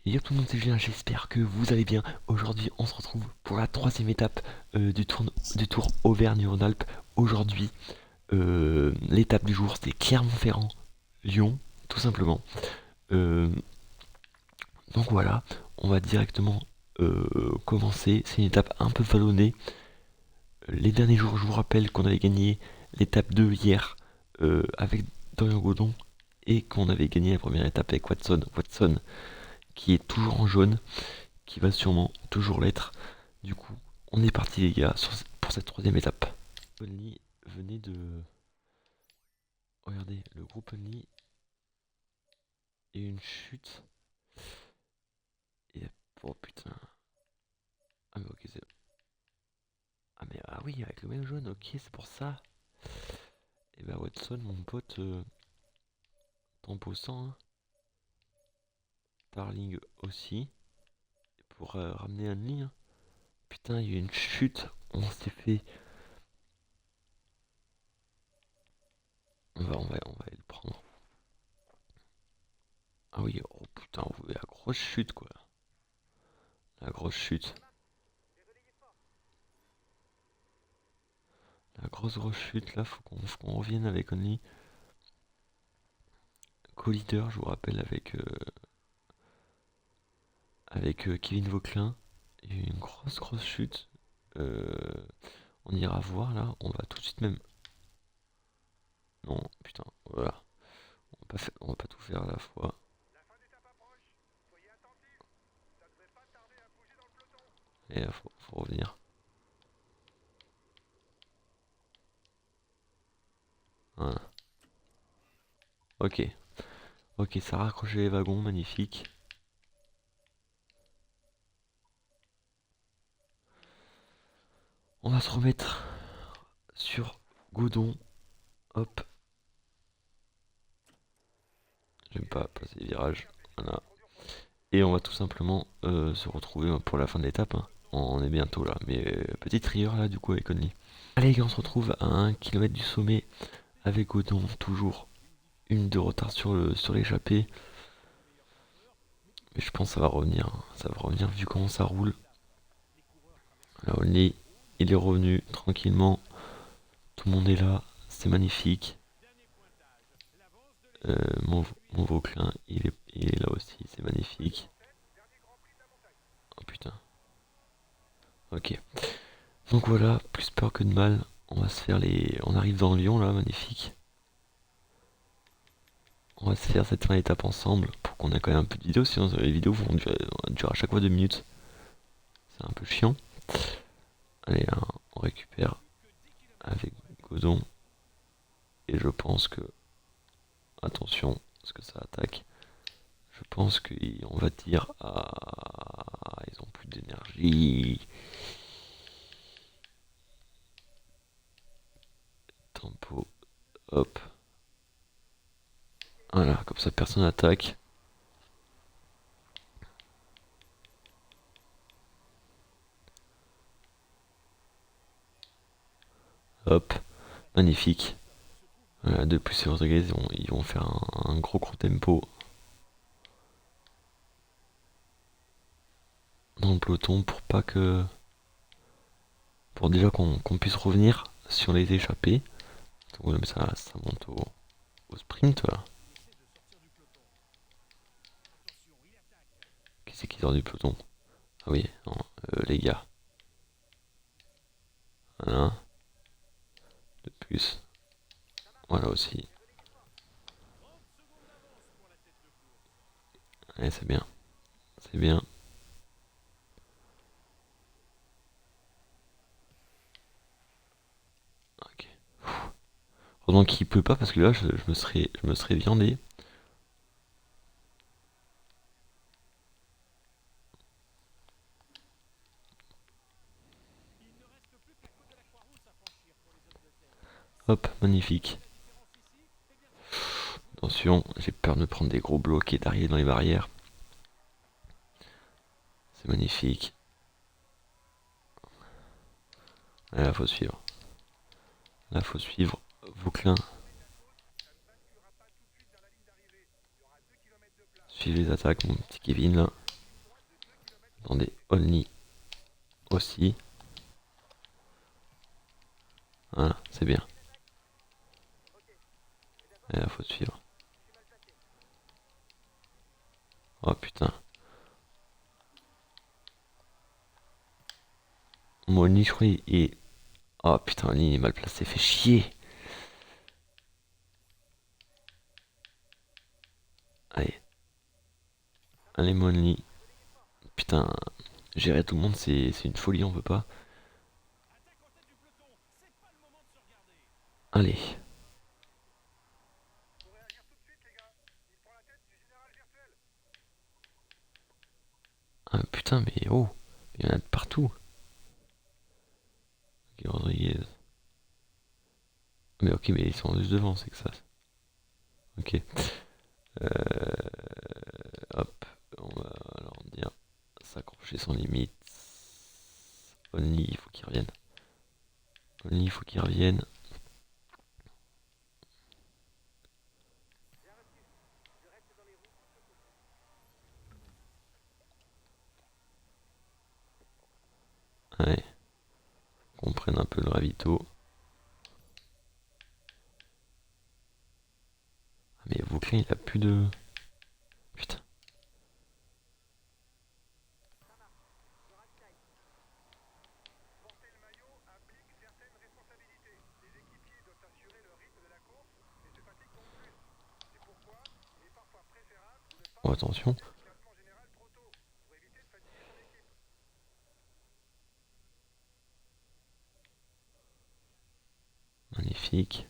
Yo tout le monde, c'est Julien, j'espère que vous allez bien. Aujourd'hui, on se retrouve pour la troisième étape du tour Auvergne-Rhône-Alpes. Aujourd'hui, l'étape du jour, c'est Clermont-Ferrand, Lyon, tout simplement. Euh, donc voilà, on va directement commencer. C'est une étape un peu vallonnée. Les derniers jours, je vous rappelle qu'on avait gagné l'étape 2 hier avec Dorian Godon et qu'on avait gagné la première étape avec Watson. Watson qui est toujours en jaune, qui va sûrement toujours l'être. Du coup, on est parti les gars pour cette troisième étape. Only venait de... Regardez, le groupe Only et une chute. Et... Oh putain. Ah mais ok c'est... Ah mais ah oui, avec le même jaune, ok c'est pour ça. Et bah Watson, mon pote, tempo 100, hein. Darling aussi. Pour ramener Only. Hein. Putain, il y a eu une chute. On s'est fait... On va aller le prendre. Ah oui, oh putain, la grosse chute quoi. La grosse chute. La grosse chute là, faut qu'on revienne avec Only. Co-leader, je vous rappelle, avec Kevin Vauquelin. Il y a eu une grosse chute. Euh, on ira voir là, on va tout de suite même. Non, putain, voilà. On va pas tout faire à la fois. Et là, faut revenir. Voilà. Ok. Ok, ça a raccroché les wagons, magnifique. On va se remettre sur Godon. Hop. J'aime pas passer les virages. Voilà. Et on va tout simplement se retrouver pour la fin de l'étape. Hein. On est bientôt là. Mais petite rigueur là du coup avec Only. Allez les gars, on se retrouve à 1 km du sommet avec Godon. Toujours une de retard sur l'échappée. Mais je pense que ça va revenir. Hein. Ça va revenir vu comment ça roule. Là Only, il est revenu tranquillement. Tout le monde est là. C'est magnifique. Mon Vauclin, il est là aussi. C'est magnifique. Oh putain. Ok. Donc voilà, plus peur que de mal. On va se faire les... On arrive dans Lyon là, magnifique. On va se faire cette fin d'étape ensemble pour qu'on ait quand même un peu de vidéo, sinon les vidéos vont durer à chaque fois 2 minutes. C'est un peu chiant. Allez, là, on récupère avec Godon. Et je pense que... Attention, parce que ça attaque. Je pense qu'on va dire... Ah, ils ont plus d'énergie. Tempo. Hop. Voilà, comme ça personne attaque. Hop. Magnifique. Voilà, de plus et Rodriguez, ils vont faire un gros tempo dans le peloton pour pas que... Pour déjà qu'on puisse revenir sur les échappées. Donc même ça monte au sprint là. Qui c'est qui sort du peloton? Ah oui, non, les gars. Voilà. De plus. Voilà aussi. Allez, c'est bien. C'est bien. Ok. Heureusement qu'il pleut pas parce que là je me serais viandé. Hop, magnifique. Attention, j'ai peur de me prendre des gros blocs et d'arriver dans les barrières. C'est magnifique. Là, faut suivre. Là, faut suivre Vauclin. Suivez les attaques, mon petit Kevin là. Attendez, Only aussi. Voilà, c'est bien. Et là, faut suivre. Oh putain. Mon Only, je crois, il est... Oh putain, Only, il est mal placé, fait chier. Allez, allez, mon Only. Putain, gérer tout le monde, c'est une folie, on peut pas. Allez. Ah putain, mais oh, il y en a de partout. Ok, Rodriguez. Mais ok, mais ils sont juste devant, c'est que ça. Ok. Hop, on va alors dire s'accrocher sans limite. Only, il faut qu'il revienne. Only, il faut qu'il revienne. Ouais, qu'on prenne un peu le ravito. Ah, mais Vauclin, il a plus de... Putain. Oh, attention. Magnifique.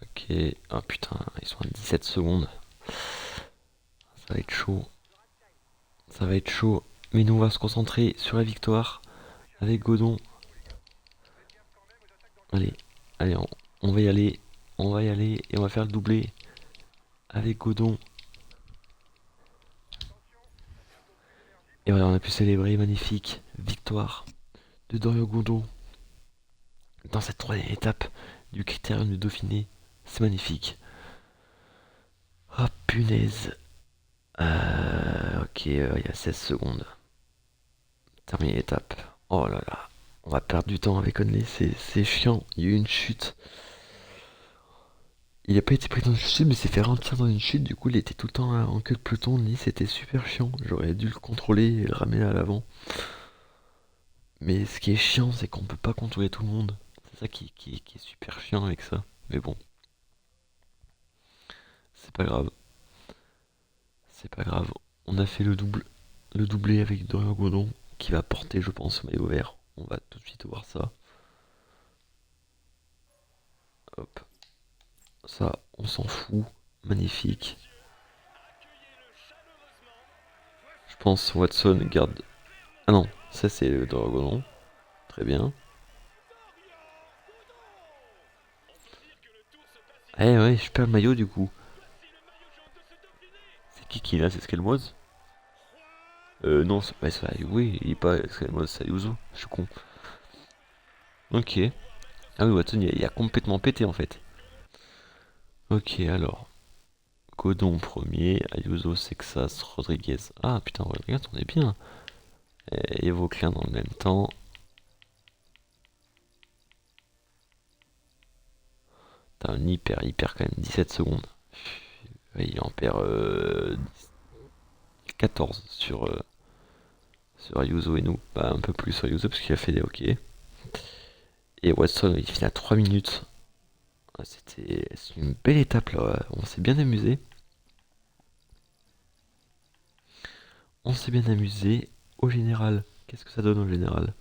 Ok. Oh putain, ils sont à 17 secondes. Ça va être chaud. Ça va être chaud. Mais nous, on va se concentrer sur la victoire avec Godon. Allez, allez, on va y aller. On va y aller et on va faire le doublé avec Godon. Et voilà, on a pu célébrer magnifique victoire de Dorian Godon dans cette troisième étape du Critérium du Dauphiné. C'est magnifique. Oh punaise. Ok, il y a 16 secondes. Terminé l'étape. Oh là là. On va perdre du temps avec Onley, c'est chiant. Il y a eu une chute. Il a pas été pris dans une chute, mais s'est fait ralentir dans une chute. Du coup, il était tout le temps en queue de peloton. Onley, c'était super chiant. J'aurais dû le contrôler et le ramener à l'avant. Mais ce qui est chiant, c'est qu'on peut pas contrôler tout le monde. C'est ça qui est super chiant avec ça. Mais bon, c'est pas grave. C'est pas grave. On a fait le doublé avec Dorian Godon qui va porter, je pense, au maillot vert. On va tout de suite voir ça. Hop. Ça, on s'en fout. Magnifique. Je pense Watson garde. Ah non, ça c'est le Dorian Godon. Très bien. Eh ouais, je perds le maillot du coup. C'est qui là? C'est Skelmoz? Non, bah, oui, il est pas Skelmoz, c'est Ayuso. Je suis con. Ok. Ah oui, Watson, il a complètement pété en fait. Ok, alors. Godon premier, Ayuso, Sexas, Rodriguez. Ah putain, Rodriguez, on est bien. Et Vauclin dans le même temps. T'as un hyper quand même, 17 secondes. Ouais, il en perd 14 sur Ayuso et nous. Bah, un peu plus sur Ayuso parce qu'il a fait des hockey. Et Watson, il finit à 3 minutes. Ah, c'est une belle étape là, ouais. On s'est bien amusé. On s'est bien amusé. Au général, qu'est-ce que ça donne au général?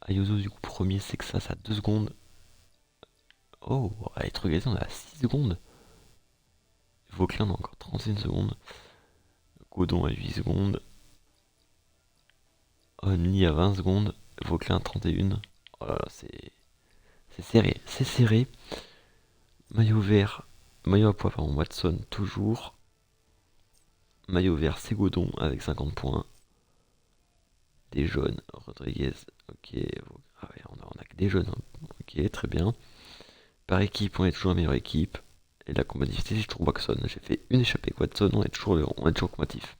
Ayuso du coup premier, c'est que ça a 2 secondes. Oh, allez, regardez, on a 6 secondes. Vauclin, on a encore 31 secondes. Godon à 8 secondes. Only à 20 secondes. Vauclin à 31. Oh là là, c'est serré. C'est serré. Maillot vert. Maillot à pois, pardon. Watson, toujours. Maillot vert, c'est Godon avec 50 points. Des jaunes. Rodriguez. Ok. Ah ouais, on a que des jeunes, hein. Ok, très bien. Par équipe, on est toujours la meilleure équipe. Et la combativité, j'ai toujours Waxon. J'ai fait une échappée avec Watson, on est toujours combatif.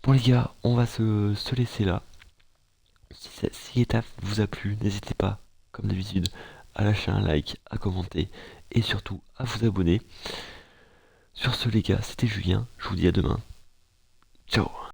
Bon les gars, on va se laisser là. Si l'étape vous a plu, n'hésitez pas, comme d'habitude, à lâcher un like, à commenter et surtout à vous abonner. Sur ce les gars, c'était Julien, je vous dis à demain. Ciao.